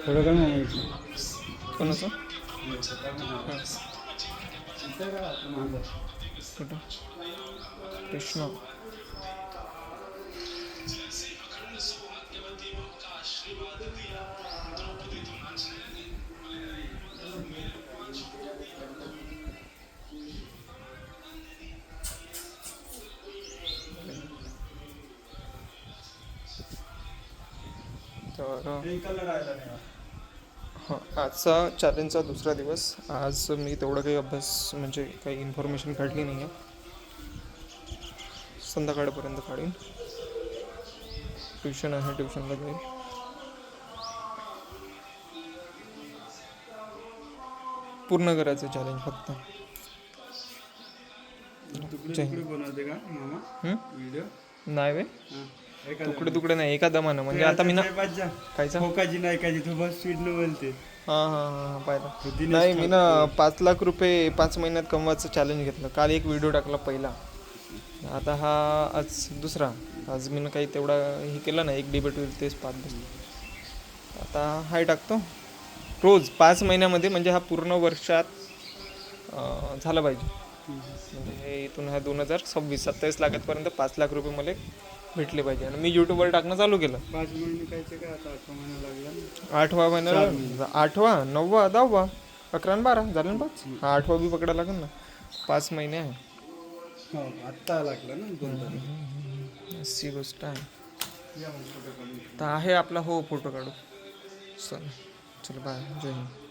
थोडं काय म्हणायचं कोणाचं माझं कुठं कृष्ण तर हां आजचा चॅलेंजचा दुसरा दिवस. आज मी तेवढं काही अभ्यास म्हणजे काही इन्फॉर्मेशन काढली नाही आहे. संध्याकाळपर्यंत काढीन. ट्युशन आहे, ट्युशनला जाईल. पूर्ण करायचं चॅलेंज फक्त. तुकडे बनवते का मामा व्हिडिओ? नाही वे तुकडे तुकडे नाही, एका दमानं. म्हणजे आता मी ना कायचा होकाजी नाही काजी तू बस स्पीड न बोलते. हां हां हां पाहिलं नाही मी ना. 5 लाख रुपये 5 महिन्यात कमवायचं चॅलेंज घेतलं. काल एक व्हिडिओ टाकला पहिला, आता हा आज दुसरा. आज मी काही तेवढा हे केलं ना, एक डिबेट होईल तेच पाहत बसलो. आता हाय टाकतो रोज 5 महिन्यामध्ये. म्हणजे हा पूर्ण वर्षात झालं पाहिजे. म्हणजे इथून हा 2026-27 लाखापर्यंत 5 लाख रुपये मला भेटले पाहिजे. आणि मी यूट्यूबवर टाकणं चालू केलं. 5 महिने कायचे काय आता 8 महिना लागला. 8वा महिना, 8वा 9वा 10वा 11 आणि 12 झालं ना 5. हा 8वा बी पकडायला लागेल ना. 5 महिने आहे. हो आत्ता लागला ना. अशी गोष्ट आहे. तर आहे आपला हो फोटो काढू. चल बाय, जय हिंद.